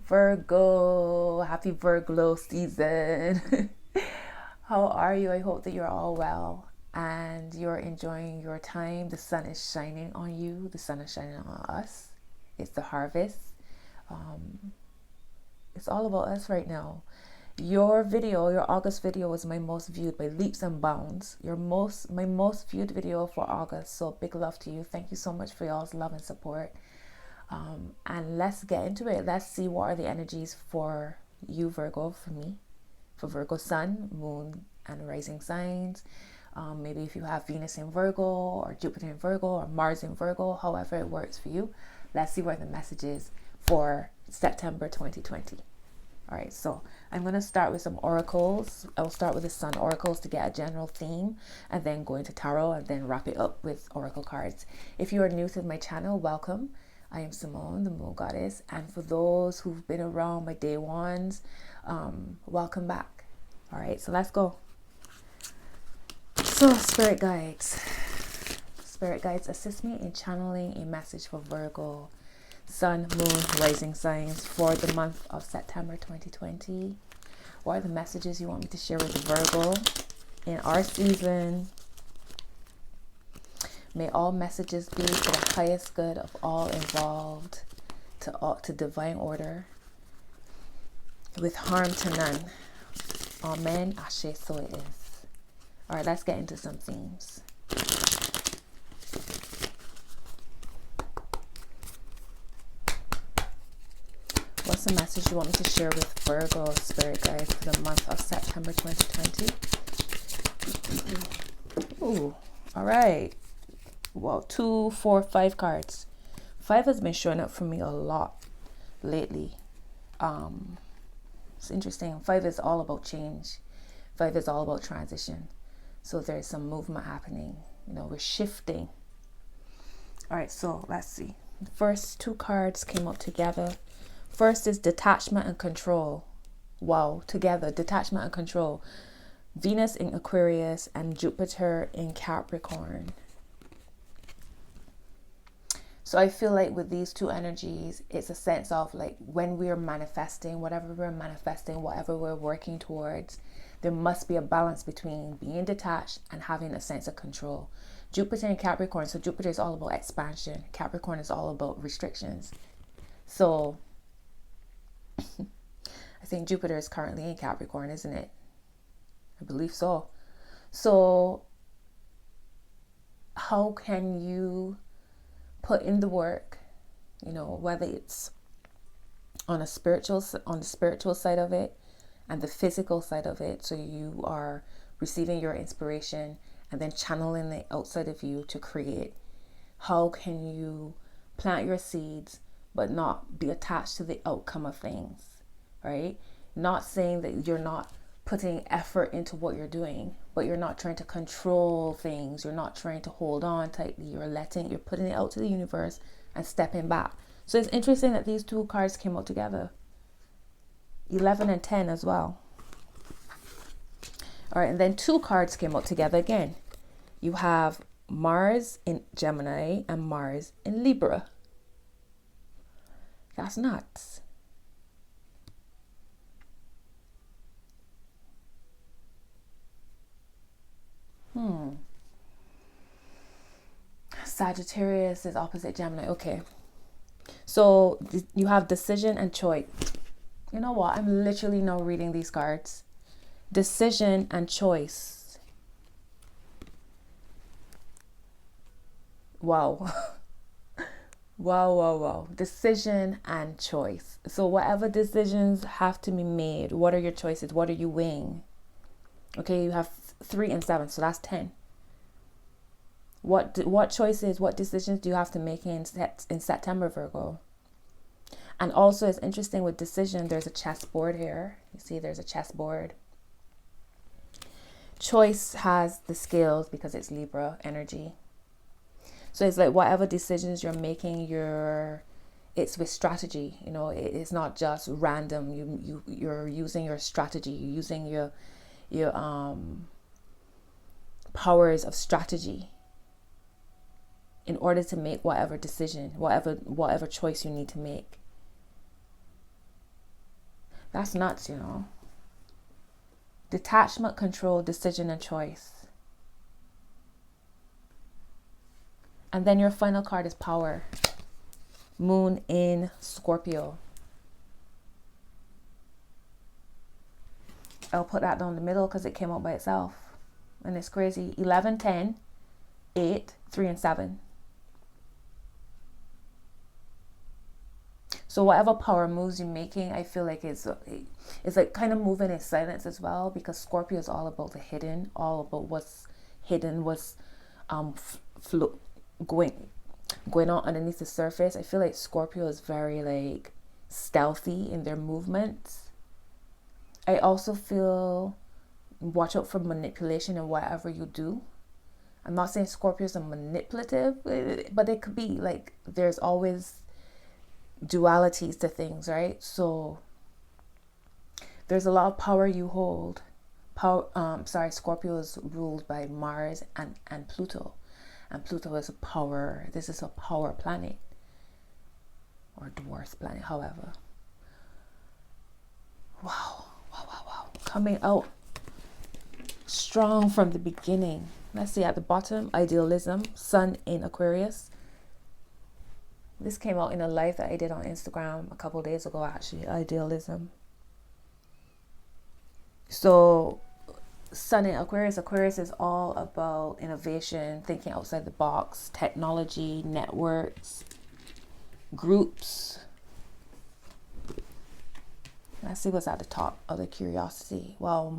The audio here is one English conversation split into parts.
Virgo, happy Virgo season. How are you? I hope that you're all well and you're enjoying your time. The sun is shining on you, the sun is shining on us. It's the harvest. It's all about us right now. Your video, your August video, was my most viewed by leaps and bounds. My most viewed video for August. So big love to you. Thank you so much for y'all's love and support. And let's get into it. Let's see what are the energies for you, Virgo, for me, for Virgo Sun, Moon, and rising signs. Maybe if you have Venus in Virgo or Jupiter in Virgo or Mars in Virgo, however it works for you. Let's see what the message is for September 2020. All right, so I'm going to start with some oracles. I'll start with the Sun oracles to get a general theme, and then go into tarot, and then wrap it up with oracle cards. If you are new to my channel, welcome. I am Simone, the Moon Goddess, and for those who've been around my day ones, welcome back. All right, so let's go. So spirit guides, assist me in channeling a message for Virgo Sun, Moon, rising signs for the month of September 2020. What are the messages you want me to share with Virgo in our season? May all messages be for the highest good of all involved, to divine order, with harm to none. Amen. Ashe, so it is. All right, let's get into some themes. What's the message you want me to share with Virgo spirit guides for the month of September 2020? Ooh, all right. Well, 2, 4, 5 cards. 5 has been showing up for me a lot lately. It's interesting. 5 is all about change. 5 is all about transition. So there's some movement happening. You know, we're shifting. All right, so let's see. The first 2 cards came up together. First is detachment and control. Wow, together, detachment and control. Venus in Aquarius and Jupiter in Capricorn. So I feel like with these 2 energies, it's a sense of like when we're manifesting, whatever we're working towards, there must be a balance between being detached and having a sense of control. Jupiter in Capricorn, so Jupiter is all about expansion. Capricorn is all about restrictions. So I think Jupiter is currently in Capricorn, isn't it? I believe so. So how can you put in the work, you know, whether it's on the spiritual side of it and the physical side of it, so you are receiving your inspiration and then channeling it outside of you to create. How can you plant your seeds but not be attached to the outcome of things, right? Not saying that you're not putting effort into what you're doing, but you're not trying to control things. You're not trying to hold on tightly. You're putting it out to the universe and stepping back. So it's interesting that these 2 cards came out together. 11 and 10 as well. All right, and then 2 cards came out together again. You have Mars in Gemini and Mars in Libra. That's nuts. Sagittarius is opposite Gemini. Okay. So you have decision and choice. You know what? I'm literally now reading these cards. Decision and choice. Wow. Wow. Decision and choice. So whatever decisions have to be made, what are your choices? What are you weighing? Okay, you have 3 and 7, so that's 10. What choices, what decisions do you have to make in September, Virgo? And also, it's interesting with decision, there's a chessboard here. You see, there's a chessboard. Choice has the scales because it's Libra energy. So it's like whatever decisions you're making, it's with strategy. You know, it's not just random. You're using your strategy. You're using your powers of strategy in order to make whatever decision, whatever choice you need to make. That's nuts, you know. Detachment, control, decision, and choice. And then your final card is power. Moon in Scorpio. I'll put that down the middle because it came out by itself. And it's crazy. 11, 10, 8, 3, and 7. So whatever power moves you're making, I feel like it's like kind of moving in silence as well, because Scorpio is all about the hidden, all about what's hidden, what's going on underneath the surface. I feel like Scorpio is very like stealthy in their movements. I also feel watch out for manipulation in whatever you do. I'm not saying Scorpios are manipulative, but they could be. Like, there's always dualities to things, right? So there's a lot of power you hold. Scorpio is ruled by Mars and Pluto. And Pluto is a power. This is a power planet. Or dwarf planet, however. Wow. Coming out strong from the beginning. Let's see at the bottom, idealism, Sun in Aquarius. This came out in a live that I did on Instagram a couple days ago, actually. Idealism. So Sun in Aquarius. Aquarius is all about innovation, thinking outside the box, technology, networks, groups. Let's see what's at the top of the curiosity. Well,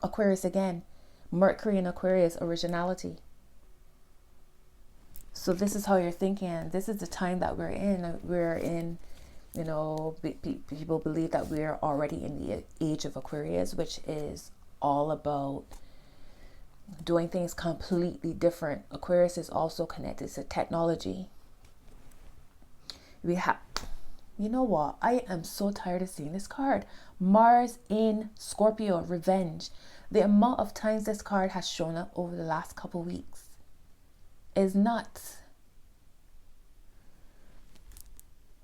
Aquarius again. Mercury in Aquarius, originality. So this is how you're thinking. This is the time that we're in. You know, people believe that we're already in the age of Aquarius, which is all about doing things completely different. Aquarius is also connected to technology. We have, you know what? I am so tired of seeing this card. Mars in Scorpio, revenge. The amount of times this card has shown up over the last couple weeks is nuts.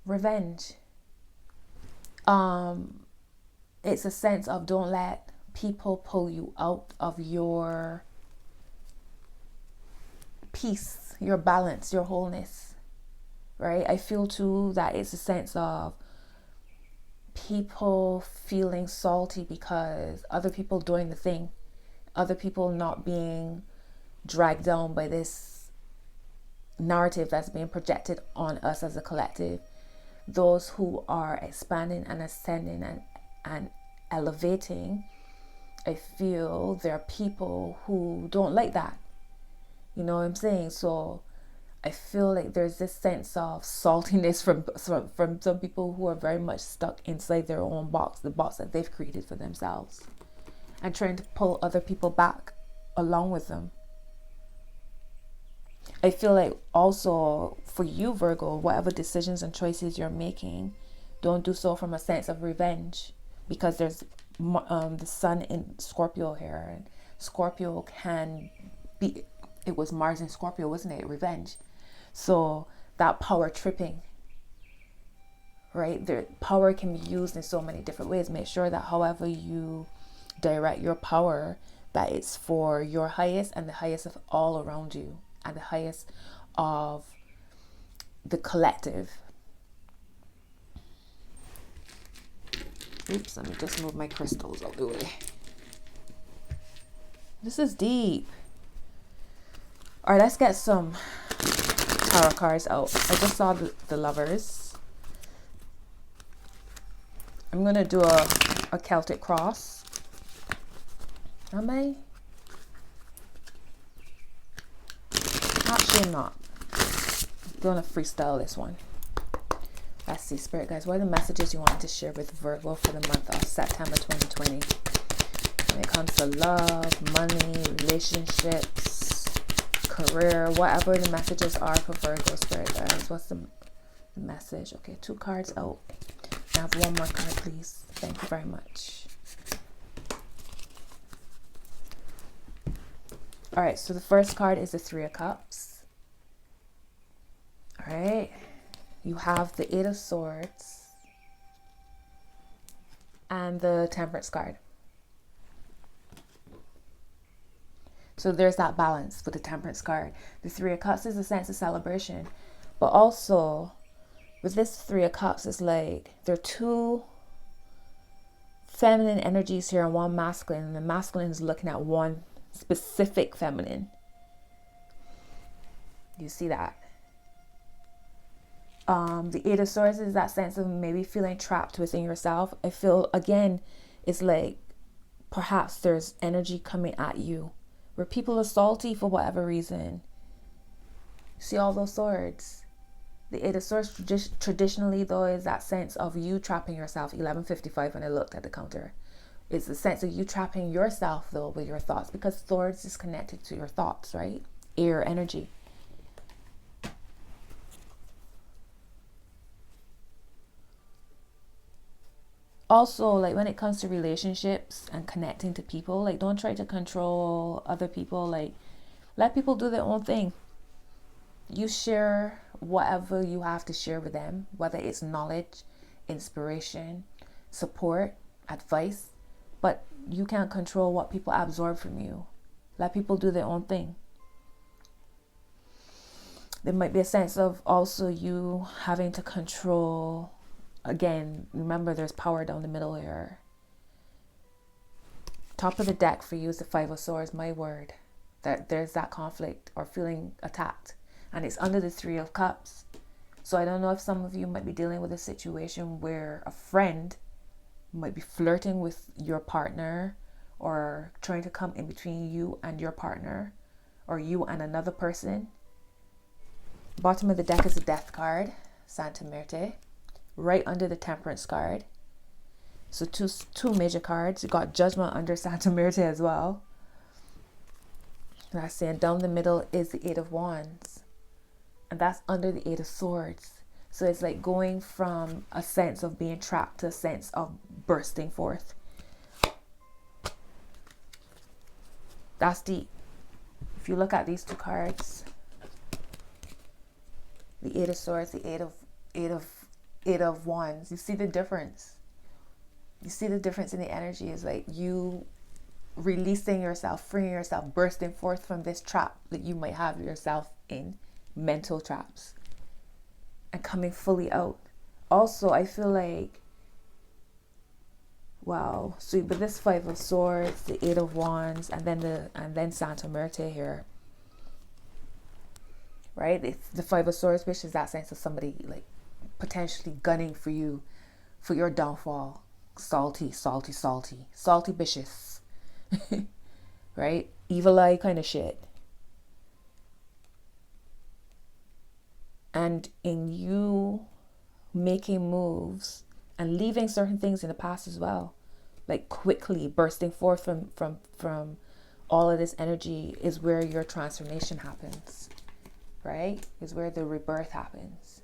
Revenge. It's a sense of don't let people pull you out of your peace, your balance, your wholeness, right? I feel too that it's a sense of people feeling salty because other people doing the thing, other people not being dragged down by this narrative that's being projected on us as a collective. Those who are expanding and ascending and elevating, I feel there are people who don't like that. You know what I'm saying? So I feel like there's this sense of saltiness from some people who are very much stuck inside their own box, the box that they've created for themselves, and trying to pull other people back along with them. I feel like also for you, Virgo, whatever decisions and choices you're making, don't do so from a sense of revenge, because there's the Sun in Scorpio here, and Scorpio can be, it was Mars in Scorpio, wasn't it? Revenge. So that power tripping, right? The power can be used in so many different ways. Make sure that however you direct your power, that it's for your highest and the highest of all around you, and the highest of the collective. Oops, let me just move my crystals out the way. This is deep. All right, let's get some tarot cards out. I just saw the Lovers. I'm going to do a Celtic cross. Am I? Actually, I'm not. I'm going to freestyle this one. Let's see, Spirit Guys, what are the messages you want to share with Virgo for the month of September 2020? When it comes to love, money, relationships, career, whatever the messages are for Virgo, Spirit Guys. What's the message? Okay, 2 cards out. I have 1 more card, please. Thank you very much. All right, so the first card is the 3 of Cups. All right. You have the 8 of Swords. and the Temperance card. So there's that balance with the Temperance card. The Three of Cups is a sense of celebration, but also with this Three of Cups, it's like there are two feminine energies here and one masculine, and the masculine is looking at one specific feminine. You see that? The Eight of Swords is that sense of maybe feeling trapped within yourself. I feel, again, it's like perhaps there's energy coming at you where people are salty for whatever reason. See all those swords? The Eight of Swords traditionally, though, is that sense of you trapping yourself. 11:55 when I looked at the counter. It's the sense of you trapping yourself, though, with your thoughts, because swords is connected to your thoughts, right? Air energy. Also, like when it comes to relationships and connecting to people, like don't try to control other people. Like let people do their own thing. You share whatever you have to share with them, whether it's knowledge, inspiration, support, advice, but you can't control what people absorb from you. Let people do their own thing. There might be a sense of also you having to control. Again, remember there's power down the middle here. Top of the deck for you is the Five of Swords, my word. That there's that conflict or feeling attacked. And it's under the Three of Cups. So I don't know if some of you might be dealing with a situation where a friend might be flirting with your partner or trying to come in between you and your partner or you and another person. Bottom of the deck is the Death card, Santa Muerte. Right under the Temperance card. So two major cards. You got Judgment under Santa Muerte as well. That's saying down the middle is the Eight of Wands. And that's under the Eight of Swords. So it's like going from a sense of being trapped to a sense of bursting forth. That's deep. If you look at these two cards, the Eight of Swords, the Eight of Wands, you see the difference. You see the difference in the energy. Is like you releasing yourself, freeing yourself, bursting forth from this trap that you might have yourself in, mental traps, and coming fully out. Also, I feel like, wow, so but this Five of Swords, the Eight of Wands, and then Santa Muerte here, right? The Five of Swords, which is that sense of somebody like potentially gunning for you, for your downfall. Salty vicious. Right? Evil eye kind of shit. And in you making moves and leaving certain things in the past as well, like quickly bursting forth from all of this energy is where your transformation happens, right? Is where the rebirth happens.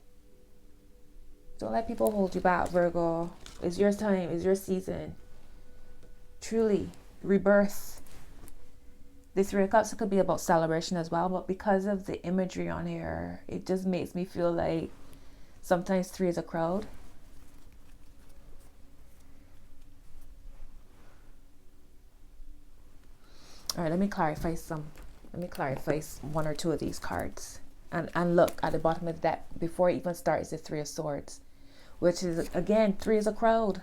Don't let people hold you back, Virgo. It's your time. It's your season. Truly, rebirth. The Three of Cups could be about celebration as well, but because of the imagery on here, it just makes me feel like sometimes three is a crowd. All right, let me clarify one or two of these cards. And look at the bottom of the deck before it even starts, the Three of Swords, which is, again, three is a crowd.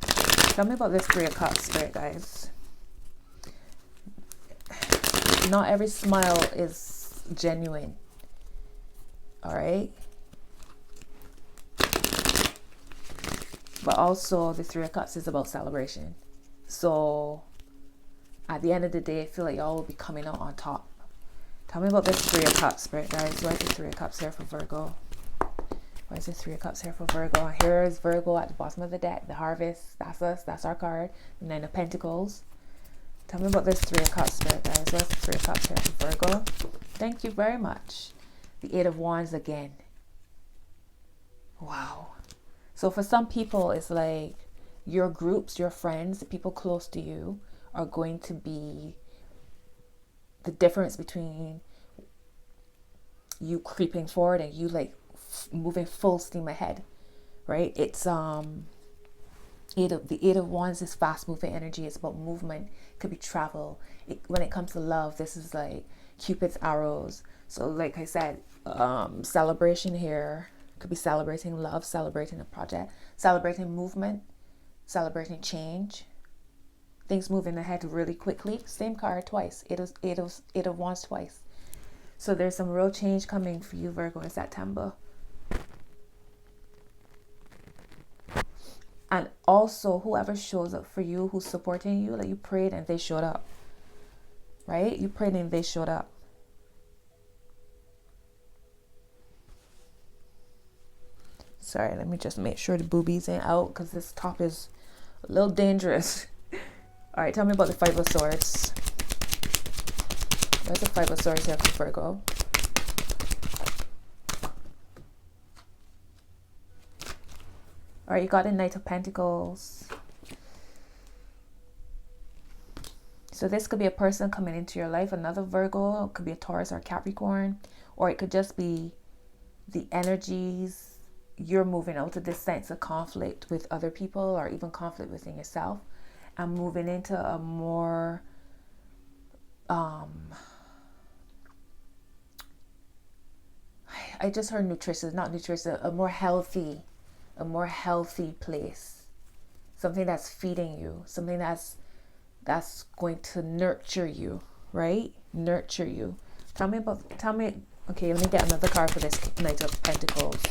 Tell me about this Three of Cups, Spirit guys. Not every smile is genuine. All right. But also the Three of Cups is about celebration. So at the end of the day, I feel like y'all will be coming out on top. Tell me about this Three of Cups, Spirit guys. Why is the Three of Cups here for Virgo? Why is the Three of Cups here for Virgo? Here is Virgo at the bottom of the deck. The Harvest. That's us. That's our card. The Nine of Pentacles. Tell me about this Three of Cups, Spirit guys. What's the Three of Cups here for Virgo? Thank you very much. The Eight of Wands again. Wow. So for some people, it's like your groups, your friends, the people close to you are going to be the difference between you creeping forward and you like moving full steam ahead, right? It's The Eight of Wands is fast moving energy. It's about movement. It could be travel. When it comes to love, this is like Cupid's arrows. So like I said, celebration here could be celebrating love, celebrating a project, celebrating movement, celebrating change, things moving ahead really quickly. Same card twice. Eight of Wands twice. So there's some real change coming for you, Virgo, in September. And also, whoever shows up for you, who's supporting you, like you prayed and they showed up, right? You prayed and they showed up. Sorry, let me just make sure the boobies ain't out because this top is a little dangerous. All right, tell me about the Five of Swords. There's the Five of Swords here for Virgo. All right, you got the Knight of Pentacles. So this could be a person coming into your life, another Virgo. It could be a Taurus or Capricorn. Or it could just be the energies. You're moving out of this sense of conflict with other people or even conflict within yourself. And moving into a more... I just heard nutritious, not nutritious, a more healthy place, something that's feeding you, something that's going to nurture you, right? Nurture you. Tell me, okay, let me get another card for this Knight of Pentacles.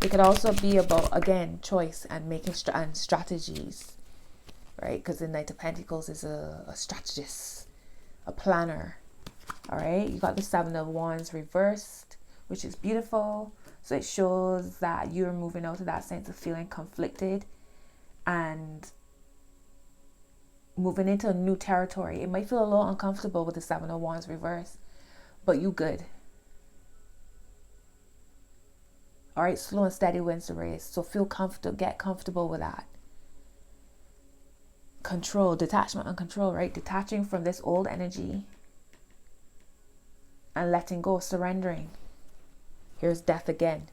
It could also be about, again, choice and making and strategies, right? Because the Knight of Pentacles is a strategist, a planner. All right, you got the Seven of Wands reversed, which is beautiful. So it shows that you're moving out of that sense of feeling conflicted and moving into a new territory. It might feel a little uncomfortable with the Seven of Wands reverse, but you good. All right, slow and steady wins the race. So feel comfortable, get comfortable with that. Control, detachment and control, right? Detaching from this old energy and letting go, surrendering. Here's death again.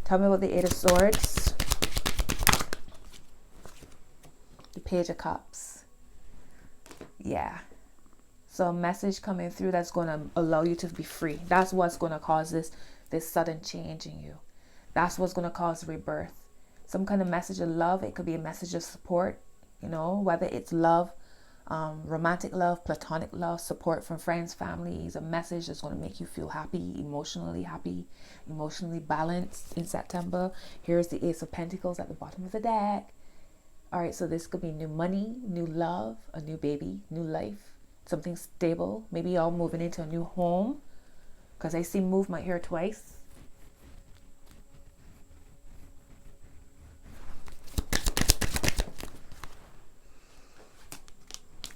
Tell me about the Eight of Swords. The Page of Cups. Yeah. So a message coming through that's going to allow you to be free. That's what's going to cause this sudden change in you. That's what's going to cause rebirth. Some kind of message of love. It could be a message of support, you know, whether it's love, romantic love, platonic love, support from friends, families, a message that's going to make you feel happy, emotionally balanced in September. Here's the Ace of Pentacles at the bottom of the deck. All right, so this could be new money, new love, a new baby, new life, something stable. Maybe y'all moving into a new home, because I see movement here twice.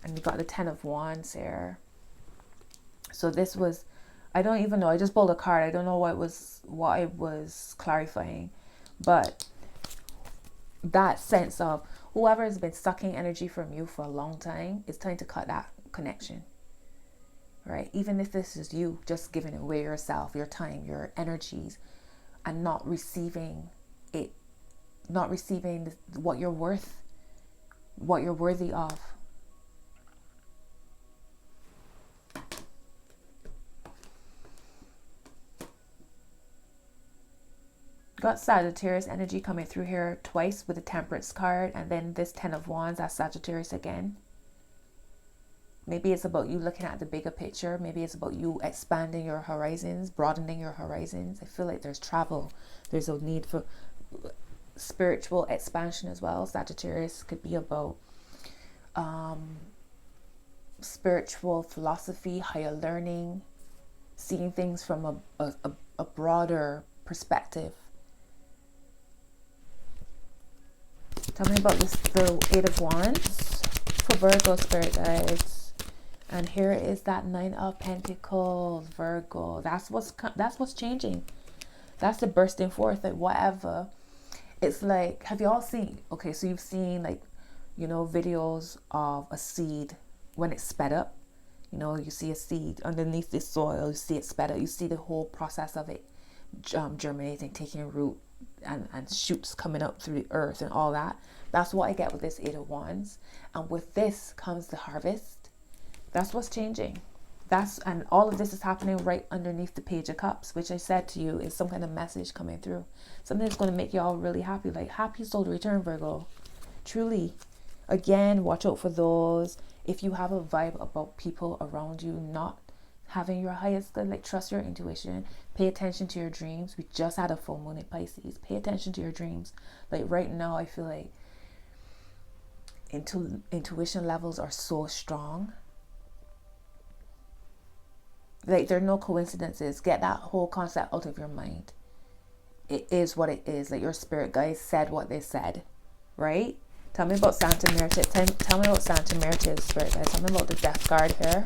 And you got the Ten of Wands here. So this was, I don't even know. I just pulled a card. I don't know what I was clarifying. But that sense of whoever has been sucking energy from you for a long time, it's time to cut that connection. Right? Even if this is you just giving away yourself, your time, your energies, and not receiving it, not receiving what you're worth, what you're worthy of. Got Sagittarius energy coming through here twice with the Temperance card, and then this Ten of Wands, that's Sagittarius again. Maybe it's about you looking at the bigger picture. Maybe it's about you expanding your horizons, broadening your horizons. I feel like there's travel. There's a need for spiritual expansion as well. Sagittarius could be about spiritual philosophy, higher learning, seeing things from a broader perspective. Tell me about the Eight of Wands for Virgo spirit guides. And here is that Nine of Pentacles, Virgo. That's what's changing. That's the bursting forth, like whatever. It's like, have you all seen, okay, so you've seen like, you know, videos of a seed when it's sped up. You know, you see a seed underneath the soil, you see it sped up, you see the whole process of it germinating, taking root, and shoots coming up through the earth and all that. That's what I get with this Eight of Wands. And with this comes the harvest. That's what's changing. And all of this is happening right underneath the Page of Cups, which I said to you is some kind of message coming through. Something that's going to make you all really happy. Like, happy soul return, Virgo. Truly. Again, watch out for those. If you have a vibe about people around you not having your highest good, like, trust your intuition. Pay attention to your dreams. We just had a full moon in Pisces. Pay attention to your dreams. Like, right now, I feel like intuition levels are so strong. Like, there are no coincidences. Get that whole concept out of your mind. It is what it is. Like, your spirit guides said what they said, right? Tell me about Santa Muerte. Tell me about Santa Muerte, spirit guides. Tell me about the Death card here.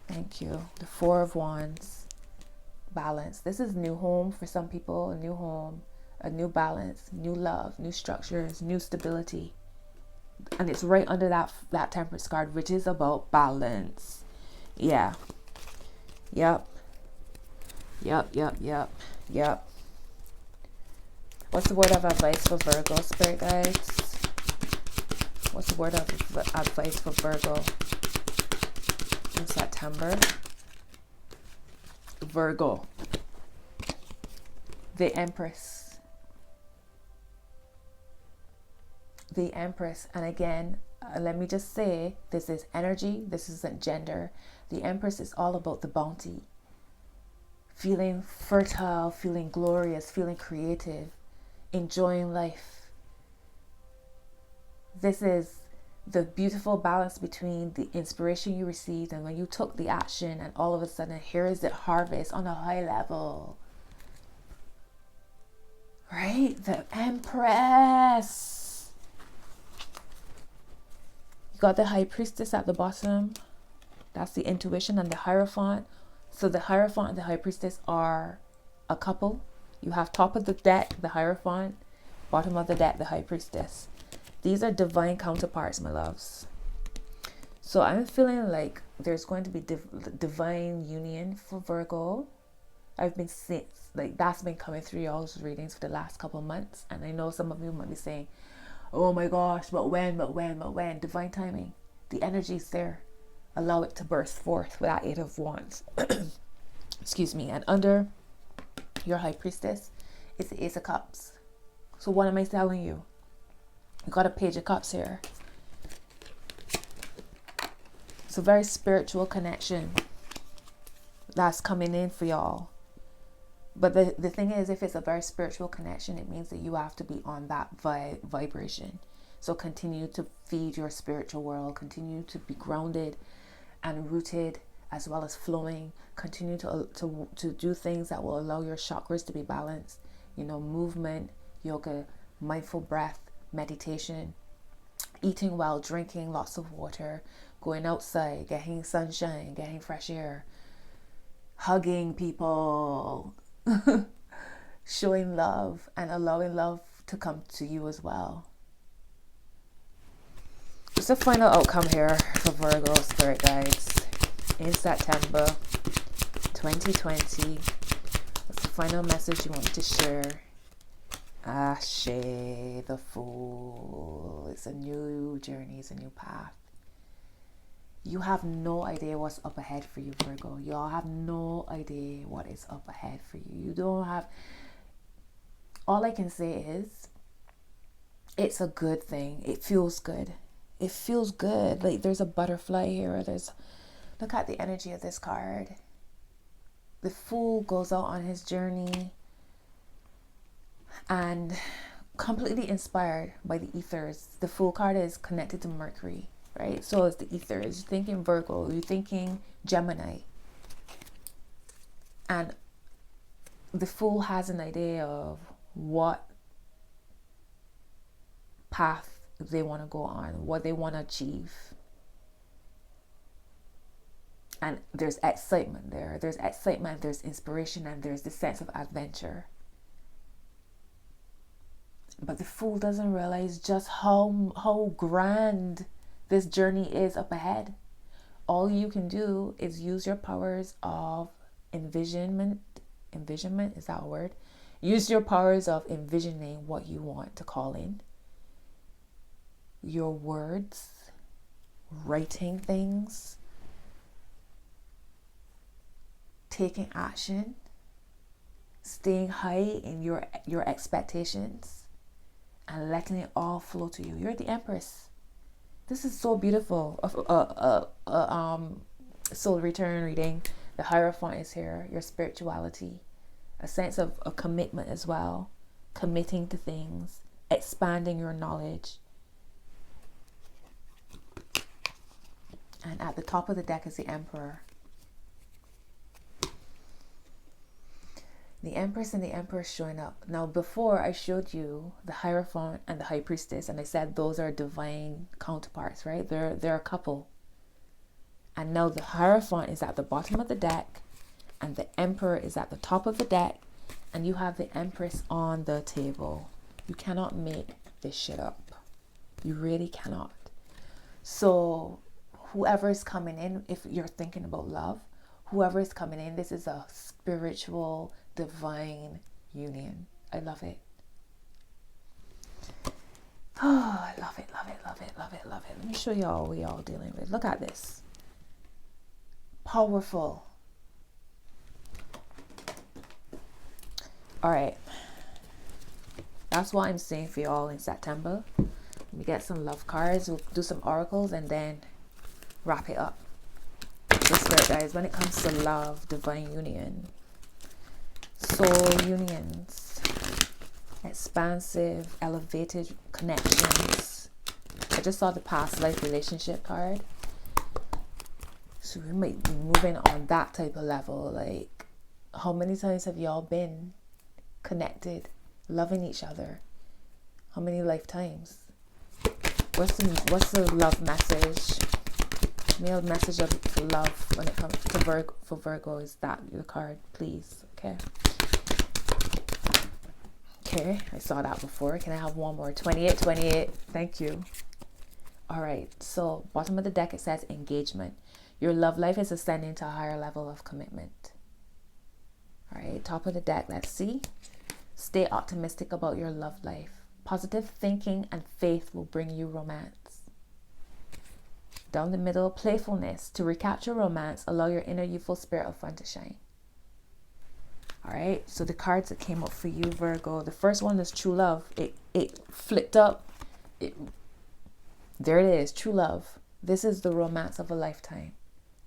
Thank you. The Four of Wands. Balance. This is new home for some people. A new home, a new balance, new love, new structures, new stability. And it's right under that Temperance card, which is about balance. Yeah. Yep. What's the word of advice for Virgo, spirit guides? What's the word of advice for Virgo in September? Virgo. The Empress. The Empress. And again, let me just say, this is energy. This isn't gender. The Empress is all about the bounty. Feeling fertile, feeling glorious, feeling creative, enjoying life. This is the beautiful balance between the inspiration you received and when you took the action, and all of a sudden here is the harvest on a high level. Right? The Empress. You got the High Priestess at the bottom. That's the intuition, and the Hierophant. So the Hierophant and the High Priestess are a couple. You have top of the deck, the Hierophant, bottom of the deck, the High Priestess. These are divine counterparts, my loves. So I'm feeling like there's going to be divine union for Virgo. I've been seeing, like, that's been coming through y'all's readings for the last couple of months. And I know some of you might be saying, oh my gosh, but when? Divine timing. The energy's there. Allow it to burst forth with that Eight of Wands. Excuse me. And under your High Priestess is the Ace of Cups. So what am I telling you? You got a Page of Cups here. It's a very spiritual connection that's coming in for y'all. But the thing is, if it's a very spiritual connection, it means that you have to be on that vibration. So continue to feed your spiritual world. Continue to be grounded and rooted, as well as flowing. Continue to do things that will allow your chakras to be balanced. You know, movement, yoga, mindful breath, meditation, eating well, drinking lots of water, going outside, getting sunshine, getting fresh air, hugging people, showing love, and allowing love to come to you as well. Just a final outcome here for Virgo, spirit guides, in September 2020. What's the final message you want to share? Ashe, the Fool. It's a new journey, it's a new path. You have no idea what's up ahead for you, Virgo. Y'all have no idea what is up ahead for you. You don't have... All I can say is, it's a good thing. It feels good. It feels good. Like, there's a butterfly here. Look at the energy of this card. The Fool goes out on his journey and completely inspired by the ethers. The Fool card is connected to Mercury, right? So is the ethers. You're thinking Virgo, you're thinking Gemini. And the Fool has an idea of what path they want to go on, what they want to achieve. And there's excitement there. There's excitement, there's inspiration, and there's the sense of adventure. But the Fool doesn't realize just how grand this journey is up ahead. All you can do is use your powers of envisionment. Envisionment, is that a word? Use your powers of envisioning what you want to call in. Your words, writing things, taking action, staying high in your expectations, and letting it all flow to you. You're the Empress. This is so beautiful. Soul return reading. The Hierophant is here. Your spirituality, a sense of a commitment as well, committing to things, expanding your knowledge. And at the top of the deck is the Emperor. The Empress and the Emperor showing up. Now, before I showed you the Hierophant and the High Priestess, and I said those are divine counterparts, right? They're a couple. And now the Hierophant is at the bottom of the deck, and the Emperor is at the top of the deck, and you have the Empress on the table. You cannot make this shit up. You really cannot. So whoever is coming in, if you're thinking about love, whoever is coming in, this is a spiritual, divine union. I love it. Oh, I love it, love it, love it, love it, love it. Let me show y'all what we all dealing with. Look at this. Powerful. All right. That's what I'm saying for y'all in September. Let me get some love cards. We'll do some oracles and then wrap it up. So spirit guys, when it comes to love, divine union, soul unions, expansive, elevated connections. I just saw the past life relationship card. So we might be moving on that type of level. Like, how many times have y'all been connected, loving each other? How many lifetimes? What's the love message? Male message of love when it comes to Virgo. For Virgo, is that the card, please? Okay. Okay, I saw that before. Can I have one more? 28, 28. Thank you. All right. So bottom of the deck, it says engagement. Your love life is ascending to a higher level of commitment. All right. Top of the deck, let's see. Stay optimistic about your love life. Positive thinking and faith will bring you romance. Down the middle, playfulness. To recapture romance, allow your inner youthful spirit of fun to shine. All right, so the cards that came up for you, Virgo. The first one is true love. It flipped up. There it is, true love. This is the romance of a lifetime.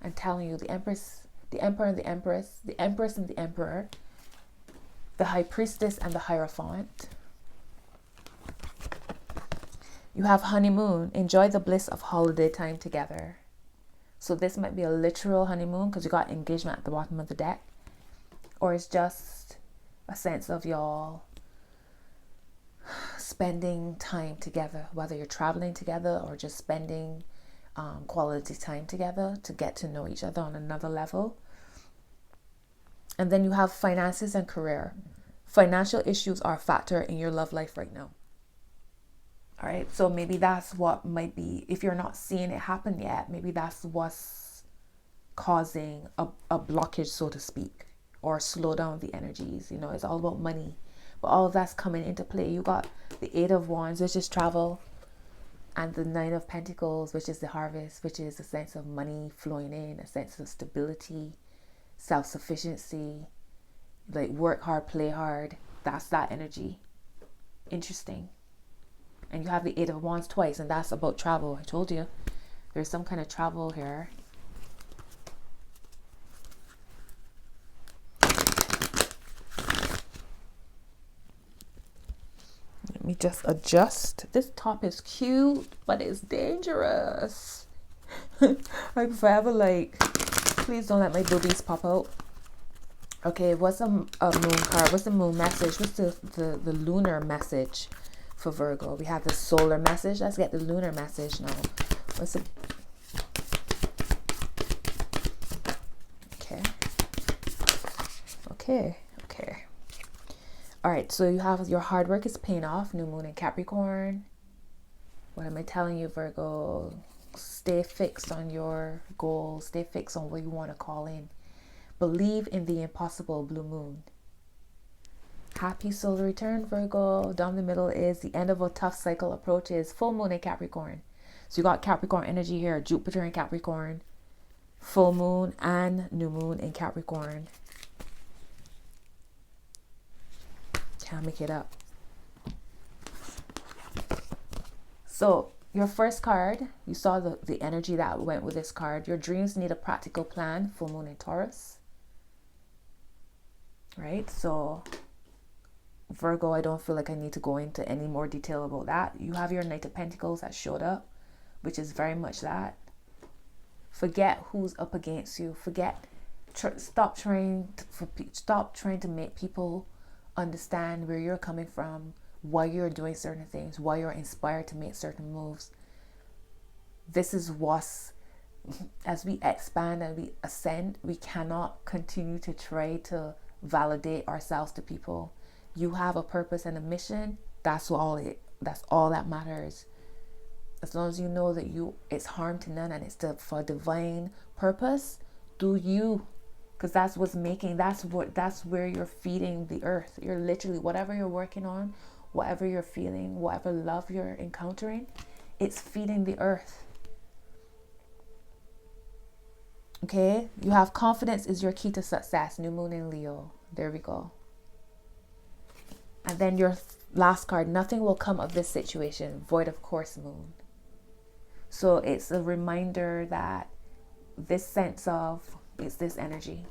I'm telling you, the Empress, the Emperor and the Empress, the Empress and the Emperor, the High Priestess and the Hierophant. You have honeymoon. Enjoy the bliss of holiday time together. So this might be a literal honeymoon because you got engagement at the bottom of the deck. Or it's just a sense of y'all spending time together, whether you're traveling together or just spending quality time together to get to know each other on another level. And then you have finances and career. Financial issues are a factor in your love life right now. All right, so maybe that's what might be, if you're not seeing it happen yet, maybe that's what's causing a blockage, so to speak, or slow down the energies. You know, it's all about money, but all of that's coming into play. You got the Eight of Wands, which is travel, and the Nine of Pentacles, which is the harvest, which is a sense of money flowing in, a sense of stability, self-sufficiency, like work hard, play hard. That's that energy. Interesting. And you have the Eight of Wands twice, and that's about travel. I told you there's some kind of travel here. Let me just adjust. This top is cute, but it's dangerous. I'm forever like, please don't let my boobies pop out. Okay, what's a moon card? What's the moon message? What's the lunar message for Virgo? We have the solar message. Let's get the lunar message now. What's it? Okay. All right, so you have your hard work is paying off. New moon in Capricorn. What am I telling you, Virgo? Stay fixed on your goals. Stay fixed on what you want to call in. Believe in the impossible, blue moon. Happy solar return, Virgo. Down the middle is the end of a tough cycle approaches. Full moon in Capricorn. So you got Capricorn energy here. Jupiter in Capricorn. Full moon and new moon in Capricorn. Can't make it up. So your first card, you saw the energy that went with this card. Your dreams need a practical plan. Full moon in Taurus. Right? So Virgo, I don't feel like I need to go into any more detail about that. You have your Knight of Pentacles that showed up, which is very much that. Forget who's up against you. Stop trying to make people understand where you're coming from, why you're doing certain things, why you're inspired to make certain moves. This is what's, as we expand and we ascend, we cannot continue to try to validate ourselves to people. You have a purpose and a mission. That's all that matters. As long as you know that it's harm to none and it's for divine purpose, do you? Because that's where you're feeding the earth. You're literally, whatever you're working on, whatever you're feeling, whatever love you're encountering, it's feeding the earth. Okay? You have confidence is your key to success. New moon in Leo. There we go. And then your last card, nothing will come of this situation. Void of course moon. So it's a reminder that this sense of, it's this energy.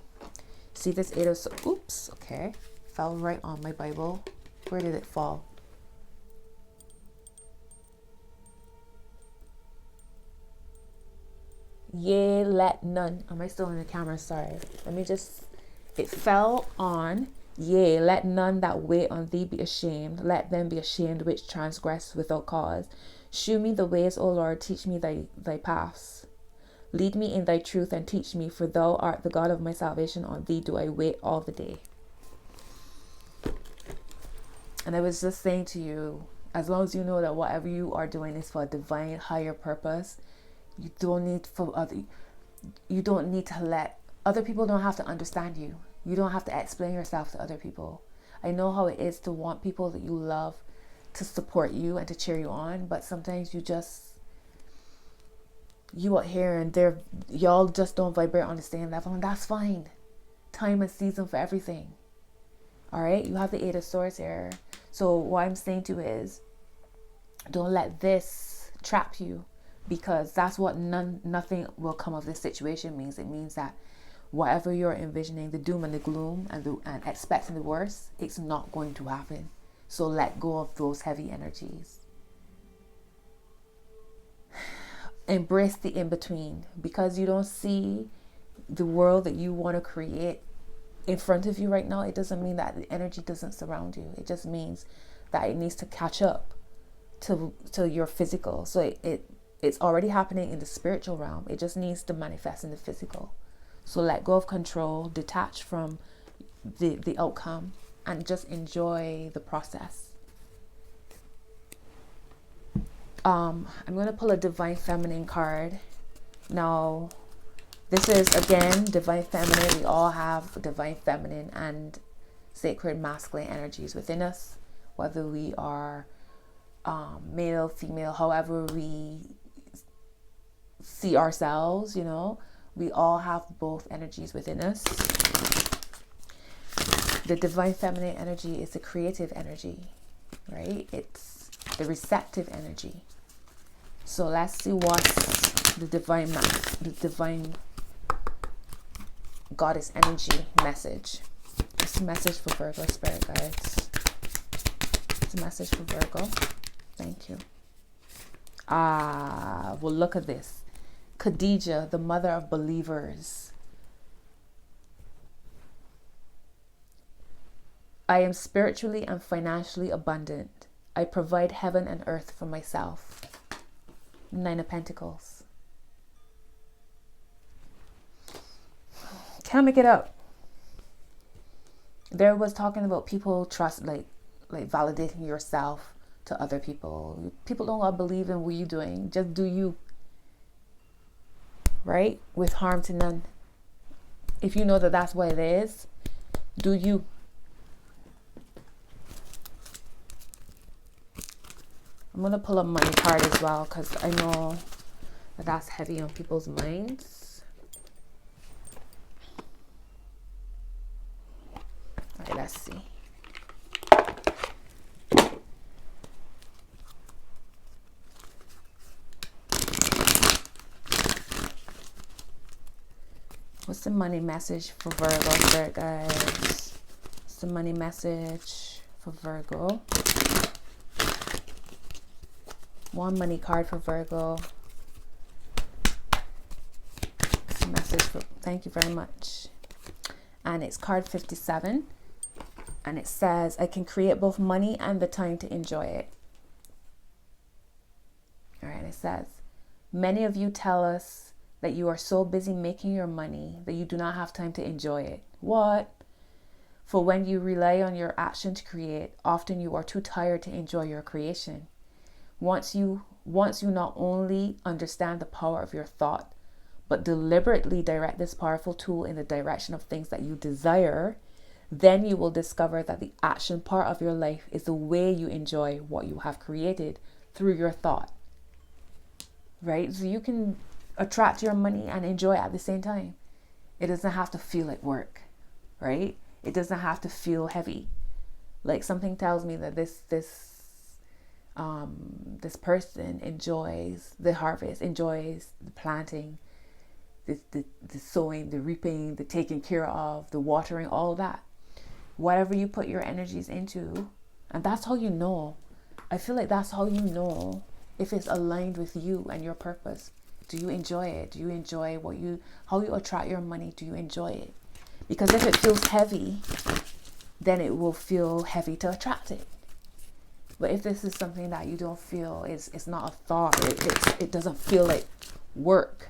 See this eight of, oops, okay. Fell right on my Bible. Where did it fall? Yea, let none. Am I still in the camera? Sorry. It fell on, yea, let none that wait on thee be ashamed. Let them be ashamed which transgress without cause. Shew me the ways, O Lord, teach me thy paths. Lead me in thy truth and teach me, for thou art the God of my salvation. On thee do I wait all the day. And I was just saying to you, as long as you know that whatever you are doing is for a divine higher purpose, you don't need to let other people don't have to understand you. You don't have to explain yourself to other people. I know how it is to want people that you love to support you and to cheer you on, but sometimes you out here and y'all just don't vibrate on the same level, and that's fine. Time and season for everything. All right, you have the Eight of Swords here. So what I'm saying to you is, don't let this trap you, because that's what nothing will come of this situation means. It means that whatever you're envisioning, the doom and the gloom and expecting the worst, it's not going to happen. So let go of those heavy energies. Embrace the in-between, because you don't see the world that you want to create in front of you right now. It doesn't mean that the energy doesn't surround you. It just means that it needs to catch up to your physical. So it's already happening in the spiritual realm. It just needs to manifest in the physical. So let go of control, detach from the outcome, and just enjoy the process. I'm going to pull a Divine Feminine card. Now, this is, again, Divine Feminine. We all have Divine Feminine and Sacred Masculine energies within us, whether we are male, female, however we see ourselves, we all have both energies within us. The Divine Feminine energy is the creative energy, right? It's the receptive energy. So let's see what's the divine goddess energy message. It's a message for Virgo, spirit guides. It's a message for Virgo. Thank you. Well, look at this. Khadijah, the mother of believers. I am spiritually and financially abundant. I provide heaven and earth for myself. Nine of Pentacles. Can't make it up. There was talking about people trust, like validating yourself to other people. People don't believe in what you're doing. Just do you. Right? With harm to none. If you know that that's what it is, do you. I'm going to pull a money card as well, because I know that that's heavy on people's minds. All right, let's see. What's the money message for Virgo, Spirit guys? What's the money message for Virgo? One money card for Virgo. What's the message for, thank you very much. And it's card 57. And it says, I can create both money and the time to enjoy it. All right, it says, many of you tell us that you are so busy making your money that you do not have time to enjoy it. What? For when you rely on your action to create, often you are too tired to enjoy your creation. Once you not only understand the power of your thought, but deliberately direct this powerful tool in the direction of things that you desire, then you will discover that the action part of your life is the way you enjoy what you have created through your thought. Right? So you can attract your money and enjoy it at the same time. It doesn't have to feel like work, right? It doesn't have to feel heavy. Like something tells me that this person enjoys the harvest, enjoys the planting, the sowing, the reaping, the taking care of, the watering, all of that. Whatever you put your energies into, and that's how you know. I feel like that's how you know if it's aligned with you and your purpose. Do you enjoy it? Do you enjoy how you attract your money? Do you enjoy it? Because if it feels heavy, then it will feel heavy to attract it. But if this is something that you don't feel, it's not a thought, it doesn't feel like work,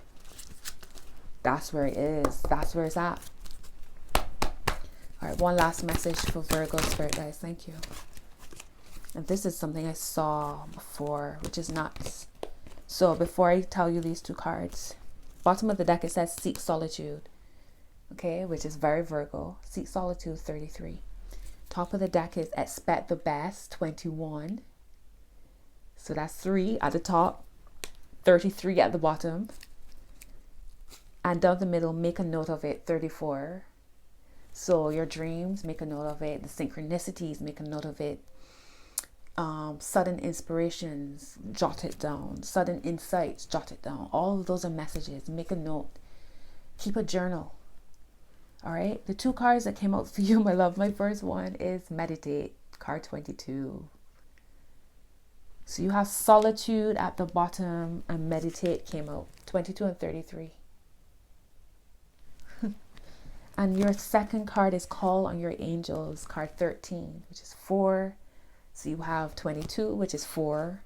that's where it is. That's where it's at. All right, one last message for Virgo Spirit guys. Thank you. And this is something I saw before, which is nuts. So before I tell you these two cards, bottom of the deck it says seek solitude. Okay, which is very Virgo. Seek solitude 33. Top of the deck is expect the best 21. So that's 3 at the top, 33 at the bottom. And down the middle, make a note of it, 34. So your dreams, make a note of it. The synchronicities, make a note of it. Sudden inspirations, jot it down. Sudden insights, jot it down. All of those are messages. Make a note. Keep a journal. All right. The two cards that came out for you, my love. My first one is meditate, card 22. So you have solitude at the bottom and meditate came out, 22 and 33. And your second card is call on your angels, card 13, which is 4. So you have 22, which is 4.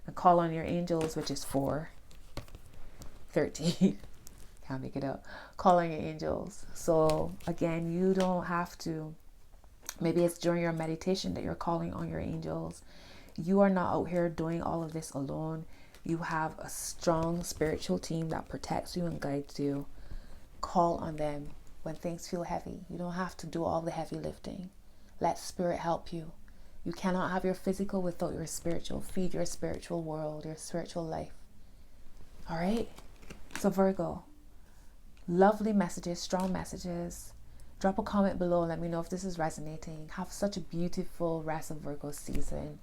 And call on your angels, which is 4. 13. Can't make it up. Call on your angels. So again, you don't have to. Maybe it's during your meditation that you're calling on your angels. You are not out here doing all of this alone. You have a strong spiritual team that protects you and guides you. Call on them when things feel heavy. You don't have to do all the heavy lifting. Let spirit help you. You cannot have your physical without your spiritual. Feed your spiritual world, your spiritual life. All right? So Virgo, lovely messages, strong messages. Drop a comment below. Let me know if this is resonating. Have such a beautiful rest of Virgo season.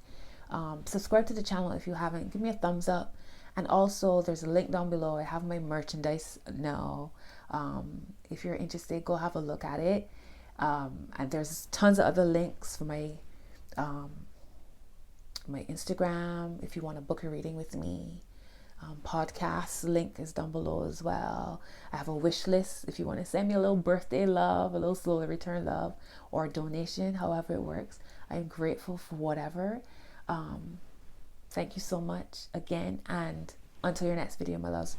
Subscribe to the channel if you haven't. Give me a thumbs up. And also, there's a link down below. I have my merchandise now. If you're interested, go have a look at it. And there's tons of other links for my Instagram if you want to book a reading with me. Podcast link is down below as well. I have a wish list if you want to send me a little birthday love, a little slowly return love, or a donation, however it works. I'm grateful for whatever. Thank you so much again, and until your next video, my loves.